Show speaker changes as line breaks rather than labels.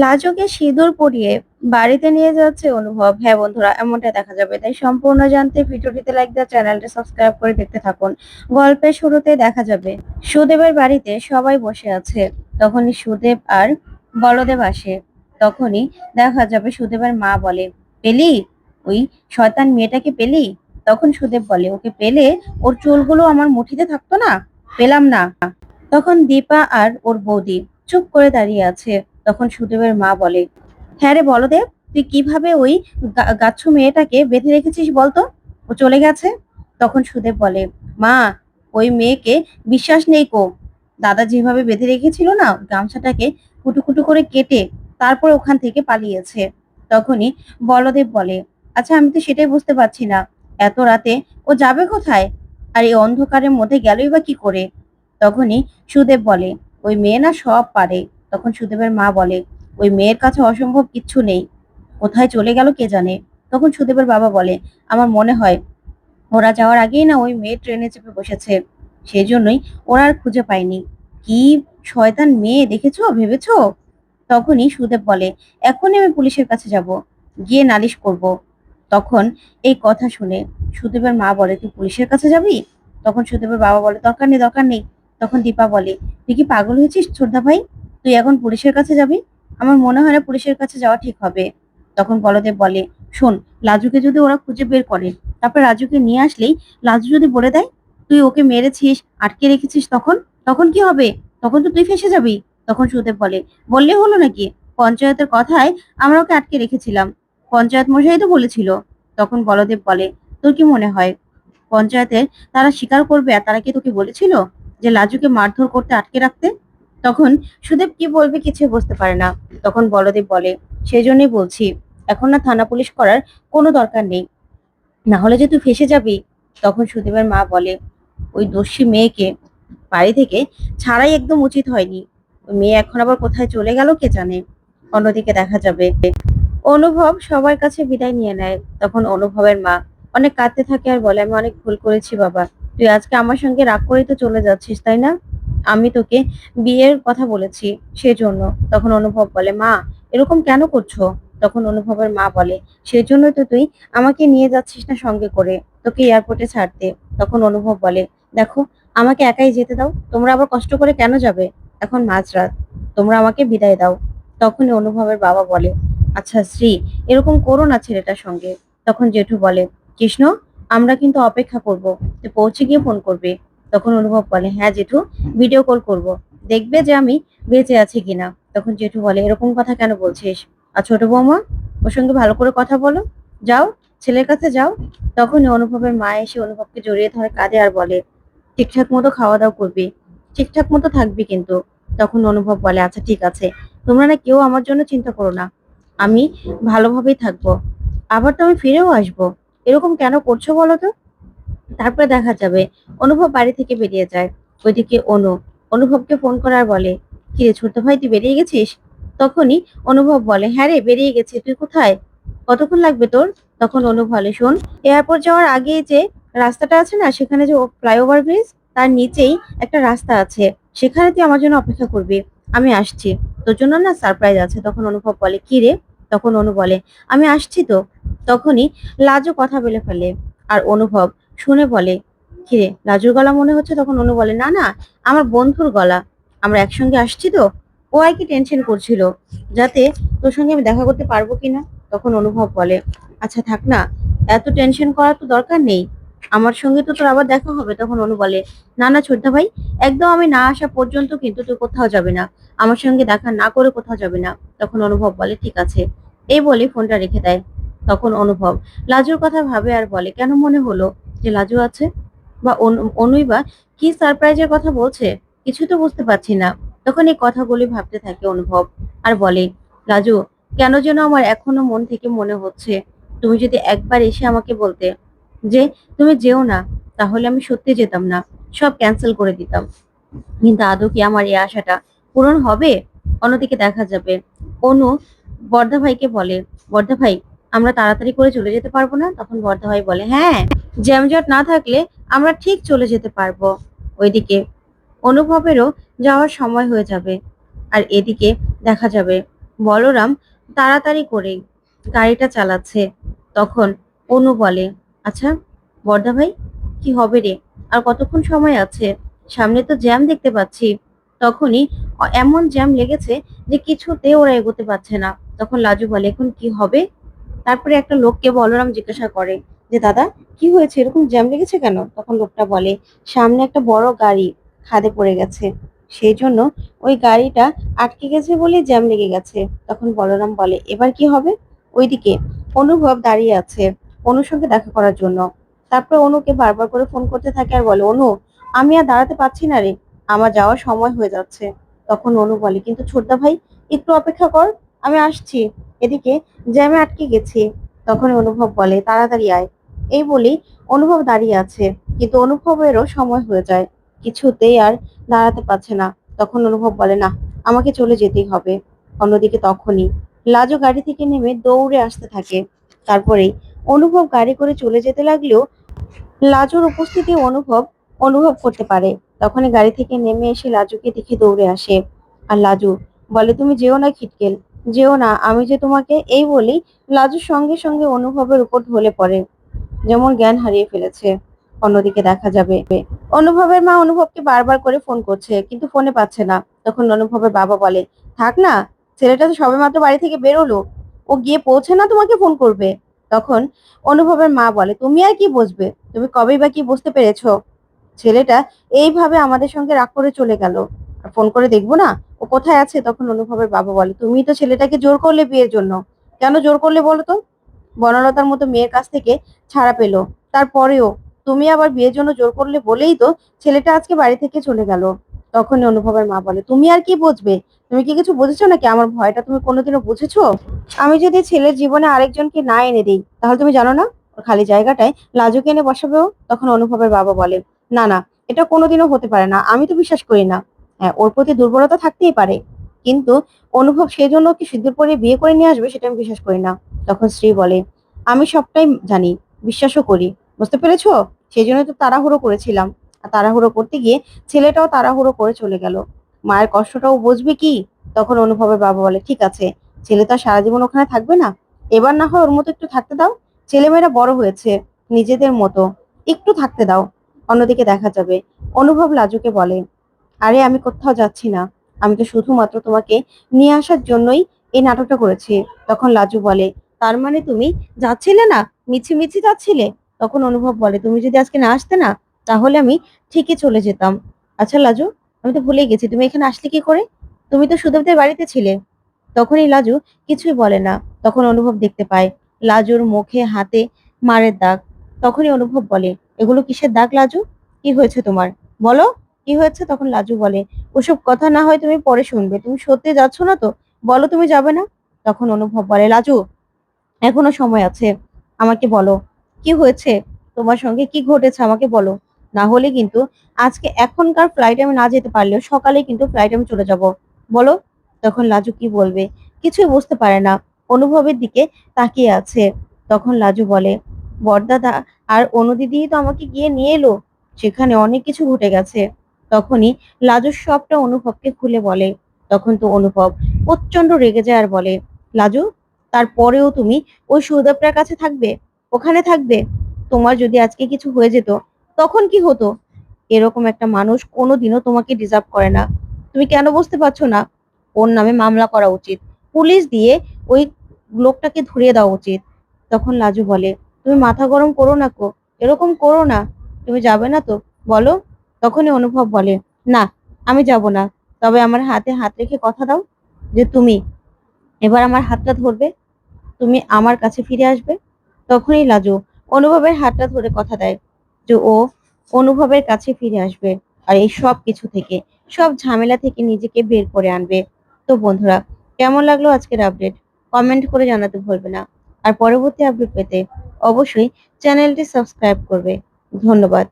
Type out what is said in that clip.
লাজুকে সিঁদুর পরিয়ে বাড়িতে নিয়ে যাচ্ছে অনুভব। হ্যাঁ বন্ধুরা, এমনটাই দেখা যাবে। তাই সম্পূর্ণ জানতে ভিডিওটিতে লাইক দিয়ে চ্যানেলটা সাবস্ক্রাইব করে দেখতে থাকুন। গল্পের শুরুতে দেখা যাবে সুদেবের বাড়িতে সবাই বসে আছে। তখনই সুদেব আর বলদেব আসে। তখনই দেখা যাবে সুদেবের মা বলে, পেলি? ওই শয়তান মেয়েটাকে পেলি? তখন সুদেব বলে, ওকে পেলে ওর চুলগুলো আমার মুঠিতে থাকতো না? পেলাম না। তখন দীপা আর ওর বৌদি চুপ করে দাঁড়িয়ে আছে। তখন সুদেবের মা বলে, হ্যাঁ রে বলদেব, তুই কিভাবে ওই গাচ্ছু মেয়েটাকে বেঁধে রেখেছিস বলতো? ও চলে গেছে। তখন সুদেব বলে, মা, ওই মেয়েকে বিশ্বাস নেই কো। দাদা যেভাবে বেঁধে রেখেছিল না, গামছাটাকে কুটু কুটু করে কেটে তারপর ওখান থেকে পালিয়েছে। তখনই বলদেব বলে, আচ্ছা আমি তো সেটাই বুঝতে পারছি না, এত রাতে ও যাবে কোথায়? আর এই অন্ধকারের মধ্যে গেলই বা কি করে? তখনই সুদেব বলে, ওই মেয়ে না সব পারে। তখন সুদেবের মা বলে, ওই মেয়ের কাছে অসম্ভব কিচ্ছু নেই, কোথায় চলে গেল কে জানে। তখন সুদেবের বাবা বলে, আমার মনে হয় ওরা যাওয়ার আগেই না ওই মেয়ে ট্রেনে চেপে বসেছে, সেই জন্যই ওরা আর খুঁজে পায়নি। কি শয়তান মেয়ে দেখেছো, ভেবেছো? তখনই সুদেব বলে, এখনই আমি পুলিশের কাছে যাব, গিয়ে নালিশ করব। তখন এই কথা শুনে সুদেবের মা বলে, তুই পুলিশের কাছে যাবি? তখন সুদেবের বাবা বলে, দরকার নেই দরকার নেই। তখন দীপা বলে, তুই কি পাগল হয়েছিস ছোটদা ভাই? তুই এখন পুলিশের কাছে যাবি? আমার মনে হয় না পুলিশের কাছে যাওয়া ঠিক হবে। তখন বলদেব বলে, শোন, লাজুকে যদি ওরা খুঁজে বের করে, তারপর রাজুকে নিয়ে আসলেই লাজু যদি বলে দেয় তুই ওকে মেরেছিস, আটকে রেখেছিস, তখন তখন কি হবে? তখন তো তুই ফেঁসে যাবি। তখন সুদেব বলে, বললে হলো নাকি? পঞ্চায়েতের কথায় আমরা ওকে আটকে রেখেছিলাম, পঞ্চায়েত মশাই তো বলেছিল। তখন বলদেব বলে, তোর কি মনে হয় পঞ্চায়েতের তারা স্বীকার করবে? আর তারা কি তোকে বলেছিল যে লাজুকে মারধর করতে, আটকে রাখতে? তখন সুদেব কি বলবে কিছু বুঝতে পারে না। তখন বলদেব বলে, সেই জন্যই বলছি, এখন না থানা পুলিশ করার কোনো দরকার নেই, না হলে যে তুই ফেঁসে যাবি। তখন সুদেবের মা বলে, ওই দস্যি মেয়েকে বাড়ি থেকে ছাড়াই একদম উচিত হয়নি। ওই মেয়ে এখন আবার কোথায় চলে গেল কে জানে। অন্যদিকে দেখা যাবে অনুভব সবার কাছে বিদায় নিয়ে নেয়। তখন অনুভবের মা অনেক কাঁদতে থাকে আর বলে, আমি অনেক ভুল করেছি বাবা, তুই আজকে আমার সঙ্গে রাগ করেই তো চলে যাচ্ছিস তাই না? আমি তোকে বিয়ের কথা বলেছি সেজন্য। তখন অনুভব বলে, মা এরকম কেন করছো? তখন অনুভবের মা বলে, সেই জন্যই তো তুই আমাকে নিয়ে যাচ্ছিস না সঙ্গে করে, তোকে এয়ারপোর্টে ছাড়তে। তখন অনুভব বলে, দেখো আমাকে একাই যেতে দাও, তোমরা আবার কষ্ট করে কেন যাবে? এখন মাঝরাত, তোমরা আমাকে বিদায় দাও। তখনই অনুভবের বাবা বলে, আচ্ছা শ্রী, এরকম করো না ছেলেটার সঙ্গে। তখন জেঠু বলে, কৃষ্ণ, আমরা কিন্তু অপেক্ষা করব, তুই পৌঁছে গিয়ে ফোন করবে। তখন অনুভব বলে, হ্যাঁ জেঠু, ভিডিও কল করব, দেখবে যে আমি বেঁচে আছি কিনা। তখন জেঠু বলে, এরকম কথা কেন বলছিস? আর ছোট বৌমা, ওর সঙ্গে ভালো করে কথা বলো, যাও, ছেলের কাছে যাও। তখনই অনুভবের মা এসে অনুভবকে জড়িয়ে ধরে কাঁদে আর বলে, ঠিকঠাক মতো খাওয়া দাওয়া করবি, ঠিকঠাক মতো থাকবি কিন্তু। তখন অনুভব বলে, আচ্ছা ঠিক আছে, তোমরা না কেউ আমার জন্য চিন্তা করো না, আমি ভালোভাবেই থাকবো, আবার তো আমি ফিরেও আসবো। এরকম কেন করছো বলো তো? তারপরে দেখা যাবে অনুভব বাড়ি থেকে বেরিয়ে যায়। ওইদিকে অনুভবকে ফোন করার বলে, কি রে ছোট ভাই, তুই বেরিয়ে গেছিস? তখনই অনুভব বলে, হ্যাঁ রে, বেরিয়ে গেছি, তুই কোথায়? কতক্ষণ লাগবে তোর? তখন অনুভব বলে, শোন, এয়ারপোর্ট যাওয়ার আগে যে রাস্তাটা আছে না, সেখানে যে ফ্লাইওভার ব্রিজ, তার নিচেই একটা রাস্তা আছে, সেখানে তুই আমার জন্য অপেক্ষা করবি, আমি আসছি, তোর জন্য না সারপ্রাইজ আছে। তখন অনুভব বলে, কি রে? তখন অনু বলে, আমি আসছি তো। তখনই লাজু কথা বলে ফেলে আর অনুভব শুনে বলে, কিরে রাজুর গলা মনে হচ্ছে। তখন অনু বলে, না না, আমার বন্ধুর গলা, আমরা একসঙ্গে আসছি তো, ও আর কি টেনশন করছিল যাতে তোর সঙ্গে আমি দেখা করতে পারবো কিনা। তখন অনুভব বলে, আচ্ছা থাক না, এত টেনশন করার তো দরকার নেই, আমার সঙ্গে তো তোর আবার দেখা হবে। তখন অনু বলে, না না ছোটদা ভাই, একদম আমি না আসা পর্যন্ত কিন্তু তুই কোথাও যাবে না, আমার সঙ্গে দেখা না করে কোথাও যাবে না। তখন অনুভব বলে, ঠিক আছে। এই বলে ফোনটা রেখে দেয়। তখন অনুভব লাজুর কথা ভাবে আর বলে, কেন মনে হলো যে লাজু আছে, বা অনুই বা কি সারপ্রাইজের কথা বলছে, কিছু তো বুঝতে পারছি না। তখন এই কথাগুলি ভাবতে থাকে অনুভব আর বলে, লাজু, কেন যেন আমার এখনো মন থেকে মনে হচ্ছে তুমি যদি একবার এসে আমাকে বলতে যে তুমি যেও না, তাহলে আমি সত্যি যেতাম না, সব ক্যান্সেল করে দিতাম। কিন্তু আদৌ কি আমার এই আশাটা পূরণ হবে? অন্যদিকে দেখা যাবে অনু বর্দা ভাইকে বলে, বর্দা ভাই, আমরা তাড়াতাড়ি করে চলে যেতে পারবো না? তখন বর্দা ভাই বলে, হ্যাঁ, জ্যামজট না থাকলে আমরা ঠিক চলে যেতে পারবো। ওইদিকে অনুভবেরও যাওয়ার সময় হয়ে যাবে। আর এদিকে দেখা যাবে বলরাম তাড়াতাড়ি করে গাড়িটা চালাচ্ছে। তখন অনু বলে, আচ্ছা বর্দা ভাই, কি হবে রে? আর কতক্ষণ সময় আছে? সামনে তো জ্যাম দেখতে পাচ্ছি। তখনই এমন জ্যাম লেগেছে যে কিছুতে ওরা এগোতে পারছে না। তখন লাজু বলে, এখন কি হবে? তারপরে একটা লোককে বলরাম জিজ্ঞাসা করে যে, দাদা কি হয়েছে, এরকম জ্যাম লেগেছে কেন? তখন লোকটা বলে, সামনে একটা বড় গাড়ি খাদে পড়ে গেছে, সেই জন্য ওই গাড়িটা আটকে গেছে বলে জ্যাম লেগে গেছে। তখন বলরাম বলে, এবার কি হবে? ওইদিকে অনুভব দাঁড়িয়ে আছে অনুর সঙ্গে দেখা করার জন্য। তারপর অনুকে বারবার করে ফোন করতে থাকে আর বলে, অনু আমি আর দাঁড়াতে পারছি না রে, আমার যাওয়ার সময় হয়ে যাচ্ছে। তখন অনু বলে, কিন্তু ছোটদা ভাই একটু অপেক্ষা কর, আমি আসছি, এদিকে জ্যামে আটকে গেছি। তখন অনুভব বলে, তাড়াতাড়ি আয়। এই বলেই অনুভব দাঁড়িয়ে আছে, কিন্তু অনুভবেরও সময় হয়ে যায়, কিছুতেই আর দাঁড়াতে পারছে না। তখন অনুভব বলে, না আমাকে চলে যেতেই হবে। অন্যদিকে তখনই লাজু গাড়ি থেকে নেমে দৌড়ে আসতে থাকে। তারপরেই অনুভব গাড়ি করে চলে যেতে লাগলেও লাজুর উপস্থিতি অনুভব অনুভব করতে পারে। তখনই গাড়ি থেকে নেমে এসে লাজুকে দেখে দৌড়ে আসে। আর লাজু বলে, তুমি যেও না খিটকেল, যেও না, আমি যে তোমাকে। এই বলেই লাজুর সঙ্গে সঙ্গে অনুভবের উপর ঢলে পড়ে, যেমন জ্ঞান হারিয়ে ফেলেছে। অন্যদিকে দেখা যাবে অনুভবের মা অনুভবকে বারবার করে ফোন করছে, কিন্তু ফোনে পাচ্ছে না। তখন অনুভবের বাবা বলে, থাক না, ছেলেটা তো সবেমাত্র বাড়ি থেকে বেরোলো, ও গিয়ে পৌঁছে না তোমাকে ফোন করবে। তখন অনুভবের মা বলে, তুমি আর কি বুঝবে, তুমি কবেই বা কি বুঝতে পেরেছো? ছেলেটা এইভাবে আমাদের সঙ্গে রাগ করে চলে গেল, আর ফোন করে দেখবো না ও কোথায় আছে? তখন অনুভবের বাবা বলে, তুমি তো ছেলেটাকে জোর করলে বিয়ের জন্য। কেন জোর করলে বলো তো? বনলতার মতো মেয়ের কাছ থেকে ছাড়া পেলো, তারপরেও তুমি আবার বিয়ের জন্য জোর করলে বলেই তো ছেলেটা আজকে বাড়ি থেকে চলে গেল। তখনই অনুভবের মা বলে, তুমি আর কি বুঝবে? তুমি কি কিছু বুঝেছো নাকি? আমার ভয়টা তুমি কোনোদিনও বুঝেছো? আমি যদি ছেলের জীবনে আরেকজনকে না এনে দিই, তাহলে তুমি জানো না ওর খালি জায়গাটায় লাজুকে এনে বসাবেও? তখন অনুভবের বাবা বলে, না না, এটা কোনোদিনও হতে পারে না, আমি তো বিশ্বাস করি না। হ্যাঁ, ওর প্রতি দুর্বলতা থাকতেই পারে, কিন্তু অনুভব সেজন্য কি সিঁদুর পরে বিয়ে করে নিয়ে আসবে সেটা আমি বিশ্বাস করি না। তখন স্ত্রী বলে, আমি সবটাই জানি, বিশ্বাসও করি, বুঝতে পেরেছো? সেই জন্য তো তাড়াহুড়ো করেছিলাম, আর তাড়াহুড়ো করতে গিয়ে ছেলেটাও তাড়াহুড়ো করে চলে গেল। মায়ের কষ্টটাও বুঝবে কি? তখন অনুভবের বাবা বলে, ঠিক আছে, ছেলে তো আর সারা জীবন ওখানে থাকবে না, এবার না হয় ওর মতো একটু থাকতে দাও, ছেলেমেয়েরা বড় হয়েছে, নিজেদের মতো একটু থাকতে দাও। অন্যদিকে দেখা যাবে অনুভব লাজুকে বলে, আরে আমি কোথাও যাচ্ছি না, আমি তো শুধুমাত্র তোমাকে নিয়ে আসার জন্যই এই নাটকটা করেছি। তখন লাজু বলে, তার মানে তুমি যাচ্ছিলে না, মিছি মিছি যাচ্ছিলে? তখন অনুভব বলে, তুমি যদি আজকে না আসতে না, তাহলে আমি ঠিকই চলে যেতাম। আচ্ছা লাজু, আমি তো ভুলেই গেছি, তুমি এখানে আসলে কি করে? তুমি তো সুদেবদের বাড়িতে ছিলে। তখনই লাজু কিছুই বলে না। তখন অনুভব দেখতে পায় লাজুর মুখে হাতে মারের দাগ। তখনই অনুভব বলে, এগুলো কিসের দাগ লাজু? কি হয়েছে তোমার, বলো কি হয়েছে? তখন লাজু বলে, ওসব কথা না হয় তুমি পরে শুনবে, তুমি সত্যি যাচ্ছ না তো? বলো তুমি যাবে না? তখন অনুভব বলে, লাজু এখনো সময় আছে, আমাকে বলো কি হয়েছে, তোমার সঙ্গে কি ঘটেছে আমাকে বলো, না হলে কিন্তু আজকে এখনকার ফ্লাইটে আমি না যেতে পারলেও সকালে কিন্তু ফ্লাইটে আমি চলে যাব, বলো। তখন লাজু কি বলবে কিছুই বুঝতে পারে না, অনুভবের দিকে তাকিয়ে আছে। তখন লাজু বলে, বড়দাদা আর অনুদিদি তো আমাকে গিয়ে নিয়ে এলো, সেখানে অনেক কিছু ঘটে গেছে। তখনই লাজু সবটা অনুভবকে খুলে বলে। তখন তো অনুভব প্রচন্ড রেগে যায় আর বলে, লাজু তারপরেও তুমি ওই সুদেবটার কাছে থাকবে, ওখানে থাকবে? তোমার যদি আজকে কিছু হয়ে যেত তখন কি হতো? এরকম একটা মানুষ কোনোদিনও তোমাকে ডিজার্ভ করে না। তুমি কেন বুঝতে পারছো না? ওর নামে মামলা করা উচিত, পুলিশ দিয়ে ওই লোকটাকে ধরিয়ে দেওয়া উচিত। তখন লাজু বলে, তুমি মাথা গরম করো না কো, এরকম করো না, তুমি যাবে না তো, বলো। তখনই অনুভব বলে, না আমি যাব না, তবে আমার হাতে হাত রেখে কথা দাও যে তুমি এবার আমার হাতটা ধরবে, তুমি আমার কাছে ফিরে আসবে। তখনই লাজু অনুভবের হাতটা ধরে কথা দেয় যে ও অনুভবের কাছে ফিরে আসবে, আর এই সব কিছু থেকে, সব ঝামেলা থেকে নিজেকে বের করে আনবে। তো বন্ধুরা, কেমন লাগলো আজকের আপডেট? কমেন্ট করে জানাতে ভুলবে না। আর পরবর্তী আপডেট পেতে অবশ্যই চ্যানেলটি সাবস্ক্রাইব করবে। ধন্যবাদ।